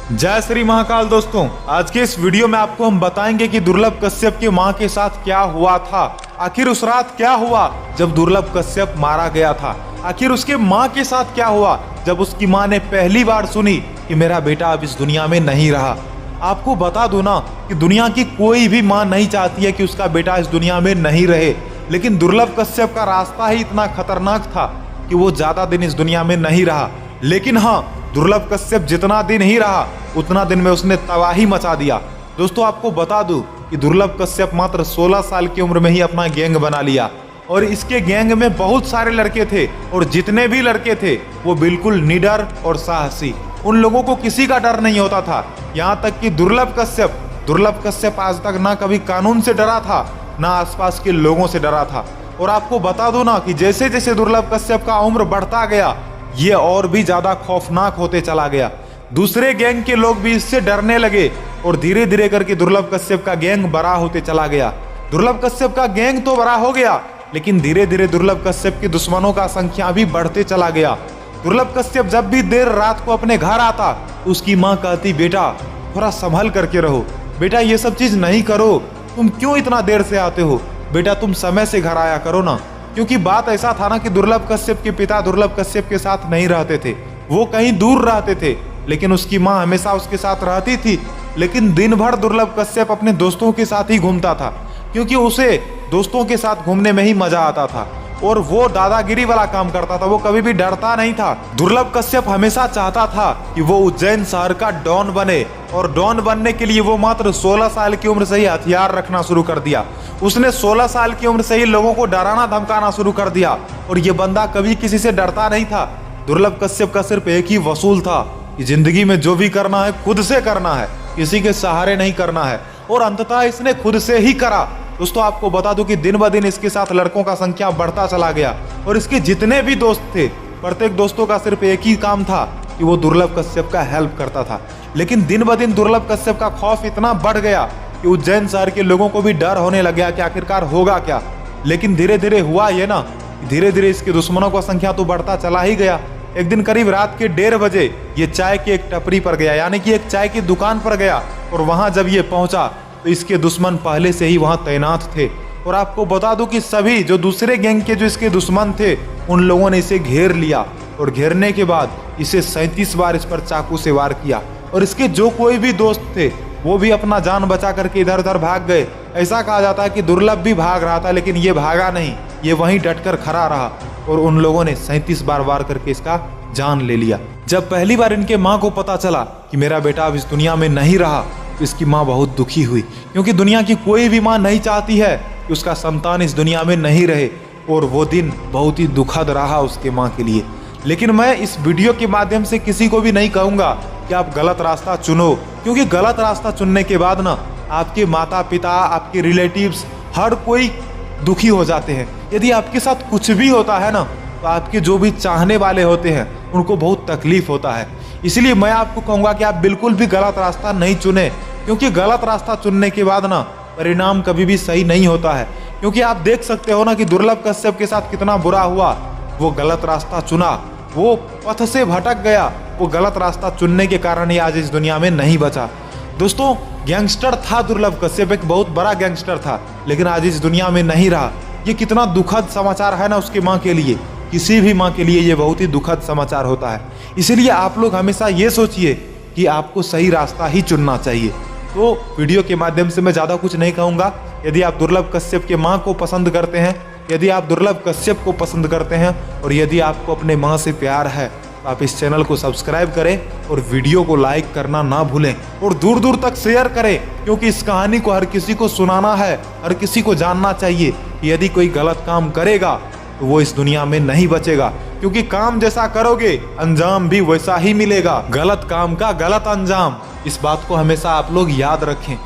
जय श्री महाकाल। दोस्तों, आज के इस वीडियो में आपको हम बताएंगे कि दुर्लभ कश्यप की मां के साथ क्या हुआ था। आखिर उस रात क्या हुआ जब दुर्लभ कश्यप मारा गया था। आखिर उसके मां के साथ क्या हुआ जब उसकी मां ने पहली बार सुनी कि मेरा बेटा अब इस दुनिया में नहीं रहा। आपको बता दूं ना कि दुनिया की कोई भी मां नहीं चाहती है कि उसका बेटा इस दुनिया में नहीं रहे, लेकिन दुर्लभ कश्यप का रास्ता ही इतना खतरनाक था कि वो ज्यादा दिन इस दुनिया में नहीं रहा। लेकिन हाँ, दुर्लभ कश्यप जितना दिन ही रहा उतना दिन में उसने तबाही मचा दिया। दोस्तों, आपको बता दूं कि दुर्लभ कश्यप मात्र 16 साल की उम्र में ही अपना गैंग बना लिया और इसके गैंग में बहुत सारे लड़के थे और जितने भी लड़के थे वो बिल्कुल निडर और साहसी। उन लोगों को किसी का डर नहीं होता था। यहाँ तक कि दुर्लभ कश्यप आज तक ना कभी कानून से डरा था ना आसपास के लोगों से डरा था। और आपको बता दो ना कि जैसे जैसे दुर्लभ कश्यप का उम्र बढ़ता गया ये और भी ज्यादा खौफनाक होते चला गया। दूसरे गैंग के लोग भी इससे डरने लगे और धीरे धीरे करके दुर्लभ कश्यप का गैंग बड़ा होते चला गया। दुर्लभ कश्यप का गैंग तो बड़ा हो गया, लेकिन धीरे धीरे दुर्लभ कश्यप के दुश्मनों का संख्या भी बढ़ते चला गया। दुर्लभ कश्यप जब भी देर रात को अपने घर आता उसकी माँ कहती, बेटा थोड़ा संभल करके रहो, बेटा ये सब चीज नहीं करो, तुम क्यों इतना देर से आते हो, बेटा तुम समय से घर आया करो ना। क्योंकि बात ऐसा था ना कि दुर्लभ कश्यप के पिता दुर्लभ कश्यप के साथ नहीं रहते थे, वो कहीं दूर रहते थे, लेकिन उसकी माँ हमेशा उसके साथ रहती थी। लेकिन दिन भर दुर्लभ कश्यप अपने दोस्तों के साथ ही घूमता था, क्योंकि उसे दोस्तों के साथ घूमने में ही मजा आता था और वो दादागिरी वाला काम करता था, वो कभी भी डरता नहीं था। दुर्लभ कश्यप हमेशा चाहता था कि वो उज्जैन शहर का डॉन बने और डॉन बनने के लिए वो मात्र 16 साल की उम्र से ही हथियार रखना शुरू कर दिया। उसने 16 साल की उम्र से ही लोगों को डराना धमकाना शुरू कर दिया और ये बंदा कभी किसी से डरता नहीं था। दुर्लभ कश्यप का सिर्फ एक ही वसूल था कि जिंदगी में जो भी करना है खुद से करना है, किसी के सहारे नहीं करना है, और अंततः इसने खुद से ही करा। दोस्तों, आपको बता दूं कि दिन ब दिन इसके साथ लड़कों का संख्या बढ़ता चला गया और इसके जितने भी दोस्त थे प्रत्येक दोस्तों का सिर्फ एक ही काम था कि वो दुर्लभ कश्यप का हेल्प करता था। लेकिन दिन ब दिन दुर्लभ कश्यप का खौफ इतना बढ़ गया कि उज्जैन शहर के लोगों को भी डर होने लग गया कि आखिरकार होगा क्या। लेकिन धीरे धीरे हुआ ये ना, धीरे धीरे इसके दुश्मनों का संख्या तो बढ़ता चला ही गया। एक दिन करीब रात के 1:30 बजे ये चाय की एक टपरी पर गया, यानी कि एक चाय की दुकान पर गया, और वहां जब ये पहुंचा तो इसके दुश्मन पहले से ही वहां तैनात थे। और आपको बता दूं कि सभी जो दूसरे गैंग के जो इसके दुश्मन थे उन लोगों ने इसे घेर लिया और घेरने के बाद इसे 37 बार इस पर चाकू से वार किया। और इसके जो कोई भी दोस्त थे वो भी अपना जान बचा करके इधर उधर भाग गए। ऐसा कहा जाता है कि दुर्लभ भी भाग रहा था, लेकिन ये भागा नहीं, ये वहीं डटकर खड़ा रहा और उन लोगों ने 37 बार वार करके इसका जान ले लिया। जब पहली बार इनके माँ को पता चला कि मेरा बेटा अब इस दुनिया में नहीं रहा तो इसकी माँ बहुत दुखी हुई, क्योंकि दुनिया की कोई भी माँ नहीं चाहती है कि उसका संतान इस दुनिया में नहीं रहे। और वो दिन बहुत ही दुखद रहा उसके माँ के लिए। लेकिन मैं इस वीडियो के माध्यम से किसी को भी नहीं कहूँगा कि आप गलत रास्ता चुनो, क्योंकि गलत रास्ता चुनने के बाद ना आपके माता पिता, आपके रिलेटिव्स, हर कोई दुखी हो जाते हैं। यदि आपके साथ कुछ भी होता है ना तो आपके जो भी चाहने वाले होते हैं उनको बहुत तकलीफ होता है। इसलिए मैं आपको कहूँगा कि आप बिल्कुल भी गलत रास्ता नहीं चुने, क्योंकि गलत रास्ता चुनने के बाद ना परिणाम कभी भी सही नहीं होता है। क्योंकि आप देख सकते हो ना कि दुर्लभ कश्यप के साथ कितना बुरा हुआ। वो गलत रास्ता चुना, वो पथ से भटक गया, वो गलत रास्ता चुनने के कारण ही आज इस दुनिया में नहीं बचा। दोस्तों, गैंगस्टर था दुर्लभ कश्यप, एक बहुत बड़ा गैंगस्टर था, लेकिन आज इस दुनिया में नहीं रहा। ये कितना दुखद समाचार है ना उसकी माँ के लिए। किसी भी माँ के लिए ये बहुत ही दुखद समाचार होता है। इसलिए आप लोग हमेशा ये सोचिए कि आपको सही रास्ता ही चुनना चाहिए। तो वीडियो के माध्यम से मैं ज़्यादा कुछ नहीं कहूँगा। यदि आप दुर्लभ कश्यप के माँ को पसंद करते हैं, यदि आप दुर्लभ कश्यप को पसंद करते हैं और यदि आपको अपने माँ से प्यार है तो आप इस चैनल को सब्सक्राइब करें और वीडियो को लाइक करना ना भूलें और दूर दूर तक शेयर करें, क्योंकि इस कहानी को हर किसी को सुनाना है, हर किसी को जानना चाहिए कि यदि कोई गलत काम करेगा तो वो इस दुनिया में नहीं बचेगा, क्योंकि काम जैसा करोगे अंजाम भी वैसा ही मिलेगा। गलत काम का गलत अंजाम, इस बात को हमेशा आप लोग याद रखें।